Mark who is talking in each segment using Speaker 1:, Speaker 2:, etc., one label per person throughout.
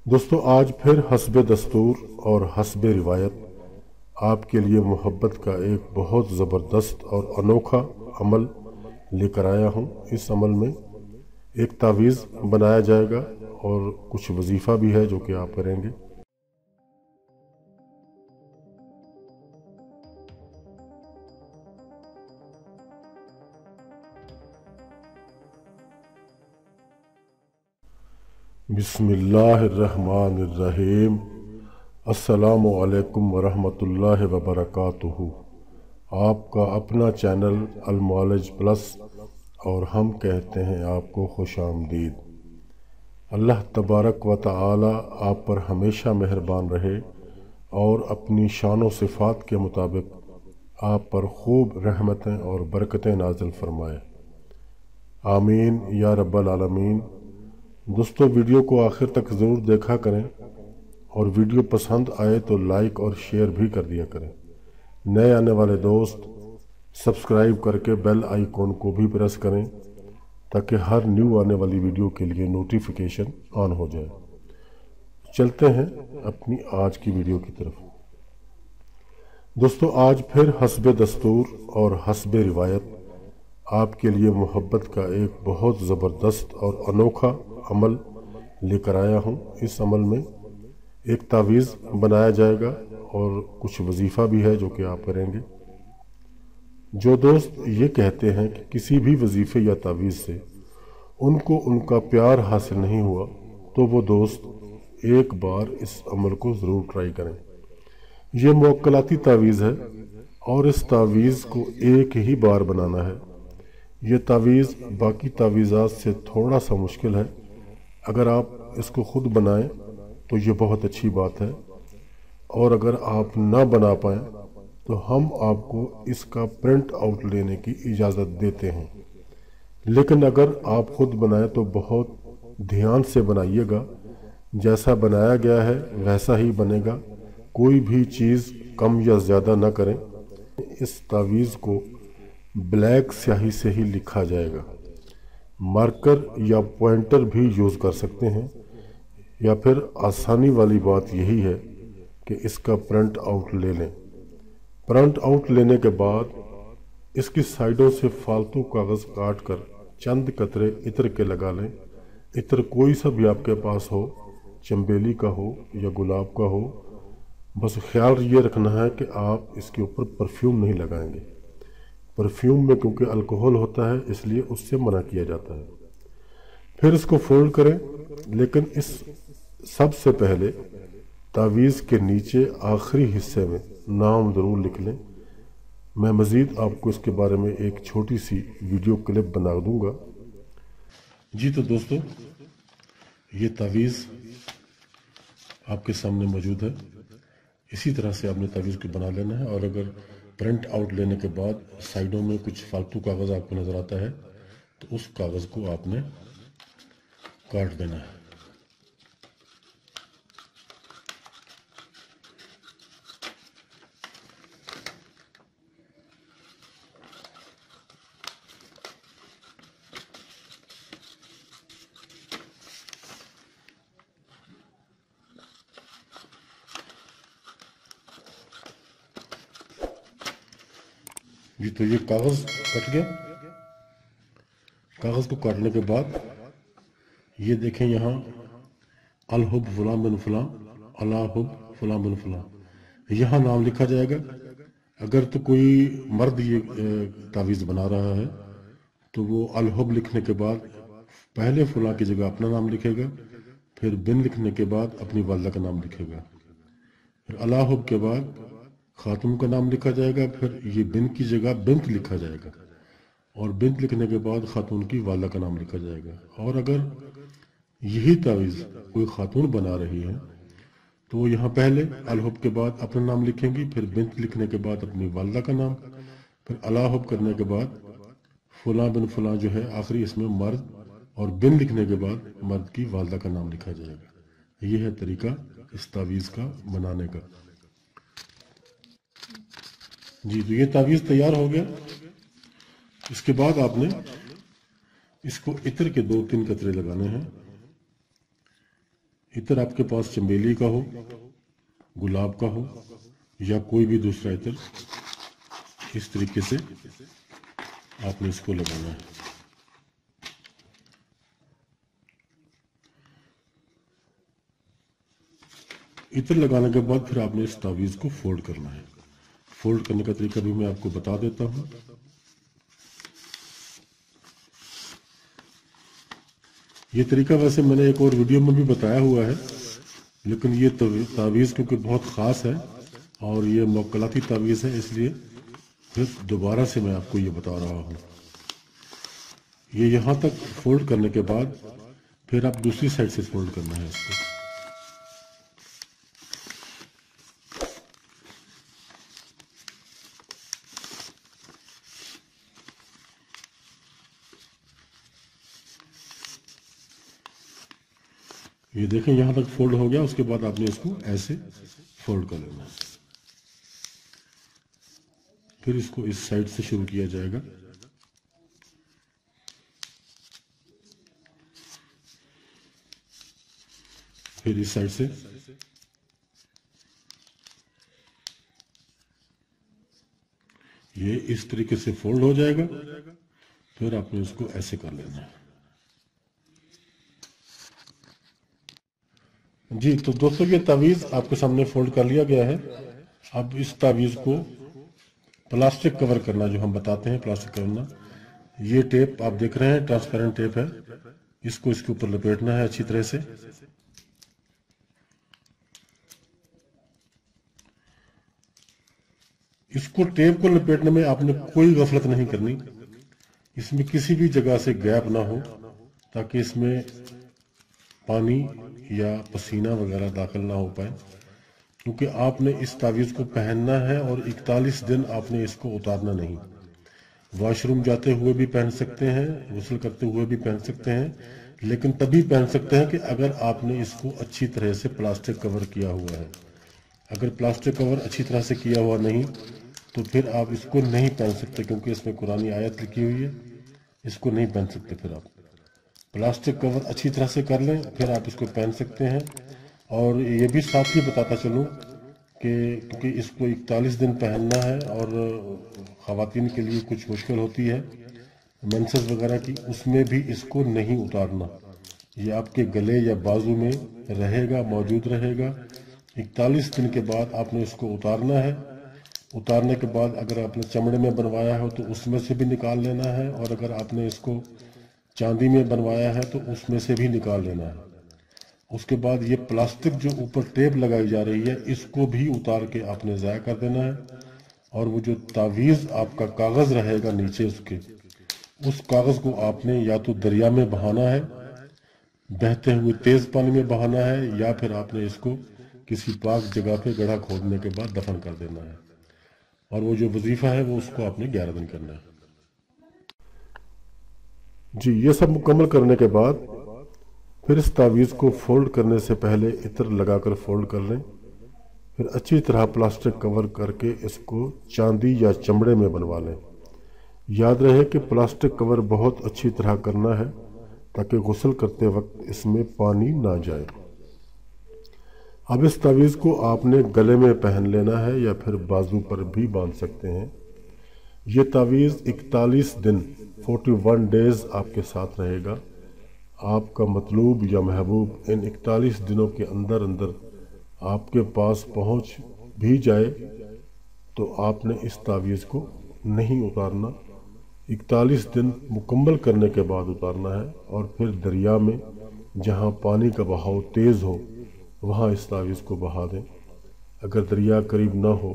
Speaker 1: دوستو آج پھر حسب دستور اور حسب روایت آپ کے لیے محبت کا ایک بہت زبردست اور انوکھا عمل لے کر آیا ہوں۔ اس عمل میں ایک تعویذ بنایا جائے گا اور کچھ وظیفہ بھی ہے جو کہ آپ کریں گے۔ بسم اللہ الرحمن الرحیم۔ السلام علیکم ورحمۃ اللہ وبرکاتہ۔ آپ کا اپنا چینل المعالج پلس اور ہم کہتے ہیں آپ کو خوش آمدید۔ اللہ تبارک و تعالی آپ پر ہمیشہ مہربان رہے اور اپنی شان و صفات کے مطابق آپ پر خوب رحمتیں اور برکتیں نازل فرمائے، آمین یا رب العالمین۔ دوستو ویڈیو کو آخر تک ضرور دیکھا کریں اور ویڈیو پسند آئے تو لائک اور شیئر بھی کر دیا کریں۔ نئے آنے والے دوست سبسکرائب کر کے بیل آئیکن کو بھی پریس کریں تاکہ ہر نیو آنے والی ویڈیو کے لیے نوٹیفیکیشن آن ہو جائے۔ چلتے ہیں اپنی آج کی ویڈیو کی طرف۔ دوستو آج پھر حسب دستور اور حسب روایت آپ کے لیے محبت کا ایک بہت زبردست اور انوکھا عمل لے کر آیا ہوں۔ اس عمل میں ایک تعویذ بنایا جائے گا اور کچھ وظیفہ بھی ہے جو کہ آپ کریں گے۔ جو دوست یہ کہتے ہیں کہ کسی بھی وظیفے یا تعویذ سے ان کو ان کا پیار حاصل نہیں ہوا تو وہ دوست ایک بار اس عمل کو ضرور ٹرائی کریں۔ یہ موکلاتی تعویذ ہے اور اس تعویذ کو ایک ہی بار بنانا ہے۔ یہ تعویذ باقی تعویذات سے تھوڑا سا مشکل ہے۔ اگر آپ اس کو خود بنائیں تو یہ بہت اچھی بات ہے، اور اگر آپ نہ بنا پائیں تو ہم آپ کو اس کا پرنٹ آؤٹ لینے کی اجازت دیتے ہیں، لیکن اگر آپ خود بنائیں تو بہت دھیان سے بنائیے گا۔ جیسا بنایا گیا ہے ویسا ہی بنے گا، کوئی بھی چیز کم یا زیادہ نہ کریں۔ اس تعویذ کو بلیک سیاہی سے ہی لکھا جائے گا۔ مارکر یا پوائنٹر بھی یوز کر سکتے ہیں، یا پھر آسانی والی بات یہی ہے کہ اس کا پرنٹ آؤٹ لے لیں۔ پرنٹ آؤٹ لینے کے بعد اس کی سائیڈوں سے فالتو کاغذ کاٹ کر چند قطرے عطر کے لگا لیں۔ عطر کوئی سا بھی آپ کے پاس ہو، چنبیلی کا ہو یا گلاب کا ہو، بس خیال یہ رکھنا ہے کہ آپ اس کے اوپر پرفیوم نہیں لگائیں گے۔ پرفیوم میں کیونکہ الکوہل ہوتا ہے اس لیے اس سے منع کیا جاتا ہے۔ پھر اس کو فولڈ کریں، لیکن اس سب سے پہلے تعویذ کے نیچے آخری حصے میں نام ضرور لکھ لیں۔ میں مزید آپ کو اس کے بارے میں ایک چھوٹی سی ویڈیو کلپ بنا دوں گا۔ جی تو دوستو یہ تعویذ آپ کے سامنے موجود ہے۔ اسی طرح سے آپ نے تعویذ کو بنا لینا ہے، اور اگر پرنٹ آؤٹ لینے کے بعد سائیڈوں میں کچھ فالتو کاغذ آپ کو نظر آتا ہے تو اس کاغذ کو آپ نے کاٹ دینا ہے۔ جی تو یہ کاغذ کٹ گیا۔ کاغذ کو کاٹنے کے بعد یہ دیکھیں، یہاں الحب فلاں بن فلاں، الحب فلاں بن فلاں، یہاں نام لکھا جائے گا۔ اگر تو کوئی مرد یہ تعویذ بنا رہا ہے تو وہ الحب لکھنے کے بعد پہلے فلاں کی جگہ اپنا نام لکھے گا، پھر بن لکھنے کے بعد اپنی والدہ کا نام لکھے گا، پھر الحب کے بعد خاتون کا نام لکھا جائے گا، پھر یہ بن کی جگہ بنت لکھا جائے گا، اور بنت لکھنے کے بعد خاتون کی والدہ کا نام لکھا جائے گا۔ اور اگر یہی تعویذ کوئی خاتون بنا رہی ہے تو وہ یہاں پہلے الحب کے بعد اپنا نام لکھیں گی، پھر بنت لکھنے کے بعد اپنی والدہ کا نام، پھر الحب کرنے کے بعد فلاں بن فلاں جو ہے آخری اس میں مرد، اور بن لکھنے کے بعد مرد کی والدہ کا نام لکھا جائے گا۔ یہ ہے طریقہ اس تعویذ کا بنانے کا۔ جی تو یہ تعویذ تیار ہو گیا۔ اس کے بعد آپ نے اس کو عطر کے 2-3 قطرے لگانے ہیں۔ इत्र आपके पास चमेली का हो, गुलाब का हो या कोई भी दूसरा इत्र, इस तरीके से आपने इसको लगाना है। इत्र लगाने के बाद फिर आपने इस तावीज़ को फोल्ड करना है। फोल्ड करने का तरीका भी मैं आपको बता देता हूँ। ये तरीका वैसे मैंने एक और वीडियो में भी बताया हुआ है, लेकिन ये तावीज़ क्योंकि बहुत ख़ास है और ये मौक्कलाती तावीज़ है, इसलिए फिर दोबारा से मैं आपको ये बता रहा हूँ। ये यहाँ तक फोल्ड करने के बाद फिर आप दूसरी साइड से फोल्ड करना है इसको। ये देखें यहाँ तक फोल्ड हो गया, उसके बाद आपने इसको ऐसे फोल्ड कर लेना है। फिर इसको इस साइड से शुरू किया जाएगा। फिर इस साइड से, ये इस तरीके से फोल्ड हो जाएगा। फिर आपने इसको ऐसे कर लेना है। जी तो दोस्तों, ये तावीज़ आपके सामने फोल्ड कर लिया गया है। अब इस तावीज़ को प्लास्टिक कवर करना, जो हम बताते हैं प्लास्टिक करना, ये टेप आप देख रहे हैं ट्रांसपेरेंट टेप है, इसको इसके ऊपर लपेटना है अच्छी तरह से। इसको टेप को लपेटने में आपने कोई गफलत नहीं करनी, इसमें किसी भी जगह से गैप ना हो, ताकि इसमें पानी या पसीना वगैरह दाखिल ना हो पाए, क्योंकि आपने इस तावीज़ को पहनना है और 41 दिन आपने इसको उतारना नहीं। वॉशरूम जाते हुए भी पहन सकते हैं, गुस्ल करते हुए भी पहन सकते हैं, लेकिन तभी पहन सकते हैं कि अगर आपने इसको अच्छी तरह से प्लास्टिक कवर किया हुआ है। अगर प्लास्टिक कवर अच्छी तरह से किया हुआ नहीं तो फिर आप इसको नहीं पहन सकते, क्योंकि इसमें कुरानी आयत लिखी हुई है, इसको नहीं पहन सकते। फिर आप प्लास्टिक कवर अच्छी तरह से कर लें, फिर आप इसको पहन सकते हैं। और ये भी साथ ही बताता चलूँ कि क्योंकि इसको 41 दिन पहनना है और ख़वातीन के लिए कुछ मुश्किल होती है मेंसेस वगैरह की, उसमें भी इसको नहीं उतारना। ये आपके गले या बाजू में रहेगा, मौजूद रहेगा। 41 दिन के बाद आपने इसको उतारना है। उतारने के बाद अगर आपने चमड़े में बनवाया हो तो उसमें से भी निकाल लेना है, और अगर आपने इसको चांदी में बनवाया है तो उसमें से भी निकाल लेना है। उसके बाद ये प्लास्टिक जो ऊपर टेप लगाई जा रही है, इसको भी उतार के आपने ज़ाया कर देना है। और वो जो तावीज़ आपका कागज़ रहेगा नीचे उसके, उस कागज़ को आपने या तो दरिया में बहाना है, बहते हुए तेज़ पानी में बहाना है, या फिर आपने इसको किसी पाक जगह पे गड्ढा खोदने के बाद दफन कर देना है। और वो जो वजीफ़ा है वो उसको आपने 11 दिन करना है। जी ये सब मुकम्मल करने के बाद फिर इस तावीज़ को फोल्ड करने से पहले इत्र लगाकर फोल्ड कर लें। फिर अच्छी तरह प्लास्टिक कवर करके इसको चांदी या चमड़े में बनवा लें। याद रहे कि प्लास्टिक कवर बहुत अच्छी तरह करना है ताकि गुस्ल करते वक्त इसमें पानी ना जाए। अब इस तावीज़ को आपने गले में पहन लेना है या फिर बाजू पर भी बांध सकते हैं। ये तावीज़ 41 दिन 41 डेज़ आपके साथ रहेगा। आपका मतलूब या महबूब इन 41 दिनों के अंदर अंदर आपके पास पहुंच भी जाए तो आपने इस तावीज़ को नहीं उतारना। 41 दिन मुकम्मल करने के बाद उतारना है, और फिर दरिया में जहां पानी का बहाव तेज़ हो वहां इस तावीज़ को बहा दें। अगर दरिया करीब ना हो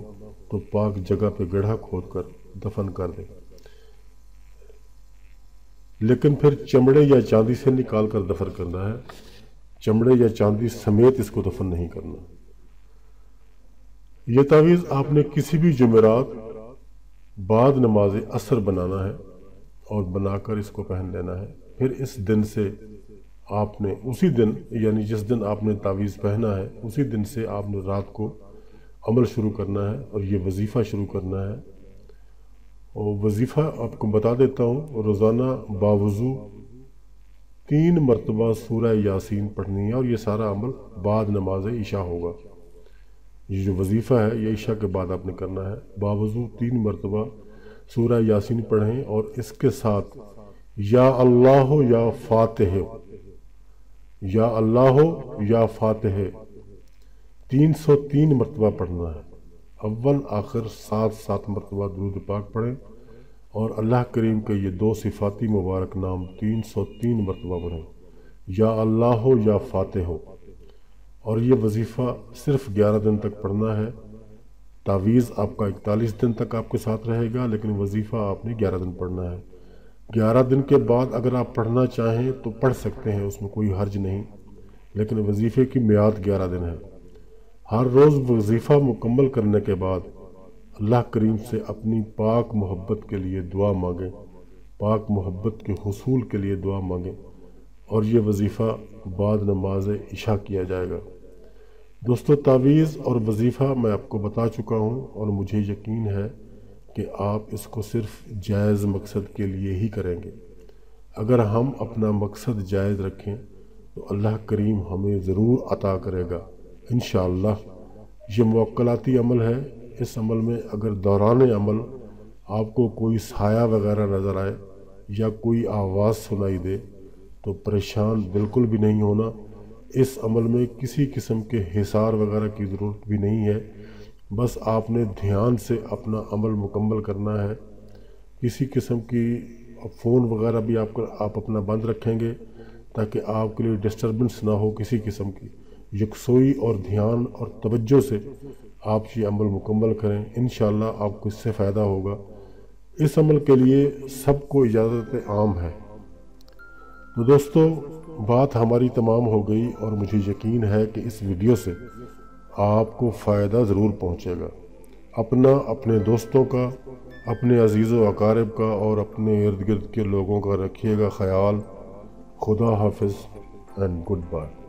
Speaker 1: तो पाक जगह पे गड्ढा खोद कर दफन कर दें, लेकिन फिर चमड़े या चांदी से निकाल कर दफन करना है। चमड़े या चांदी समेत इसको दफन नहीं करना। यह तावीज़ आपने किसी भी जुमेरात बाद नमाज असर बनाना है और बनाकर इसको पहन लेना है। फिर इस दिन से आपने उसी दिन, यानी जिस दिन आपने तावीज़ पहना है उसी दिन से आपने रात को अमल शुरू करना है और ये वजीफ़ा शुरू करना है। और वजीफ़ा आपको बता देता हूँ, रोज़ाना बावज़ू 3 मरतबा सूरह यासीन पढ़नी है और ये सारा अमल बाद नमाज इशा होगा। ये जो वजीफ़ा है ये इशा के बाद आपने करना है। बावजूद 3 मरतबा सूरह यासीन पढ़ें और इसके साथ या अल्लाह या फातिह, या अल्लाह या फातिह 303 मरतबा पढ़ना है। अव्वल आखिर 7 मरतबा दुरूद पाक पढ़ें और अल्लाह करीम के ये 2 सिफाती मुबारक नाम 303 मरतबा पढ़ें, या अल्लाह या फातिह। और ये वजीफ़ा सिर्फ 11 दिन तक पढ़ना है। तावीज़ आपका 41 दिन तक आपके साथ रहेगा, लेकिन वजीफ़ा आपने 11 दिन पढ़ना है। 11 दिन के बाद अगर आप पढ़ना चाहें तो पढ़ सकते हैं, उसमें कोई हर्ज नहीं, लेकिन वजीफ़े की मियाद 11 दिन है। हर रोज़ वजीफ़ा मुकम्मल करने के बाद अल्लाह करीम से अपनी पाक मोहब्बत के लिए दुआ मांगें, पाक मोहब्बत के हुसूल के लिए दुआ मांगें, और ये वजीफ़ा बाद नमाज इशा किया जाएगा। दोस्तों, तावीज़ और वजीफ़ा मैं आपको बता चुका हूँ और मुझे यकीन है कि आप इसको सिर्फ जायज़ मकसद के लिए ही करेंगे। अगर हम अपना मकसद जायज़ रखें तो अल्लाह करीम हमें ज़रूर अता करेगा इंशाअल्लाह। ये मुवक्कलाती अमल है। इस अमल में अगर दौरान अमल आपको कोई साया वगैरह नज़र आए या कोई आवाज़ सुनाई दे तो परेशान बिल्कुल भी नहीं होना। इस अमल में किसी किस्म के हिसार वगैरह की ज़रूरत भी नहीं है। बस आपने ध्यान से अपना अमल मुकम्मल करना है। किसी किस्म की फ़ोन वगैरह भी आप अपना बंद रखेंगे ताकि आपके लिए डिस्टर्बेंस ना हो किसी किस्म की। यकसोई और ध्यान और तवज्जो से आप ये अमल मुकम्मल करें, इंशाअल्लाह आपको इससे फ़ायदा होगा। इस अमल के लिए सबको इजाज़त आम है। तो दोस्तों, बात हमारी तमाम हो गई और मुझे यकीन है कि इस वीडियो से आपको फ़ायदा ज़रूर पहुँचेगा। अपना, अपने दोस्तों का, अपने अजीज़ व अकारिब का और अपने इर्द गिर्द के लोगों का रखिएगा ख्याल। खुदा हाफिज़ एंड गुड बाय।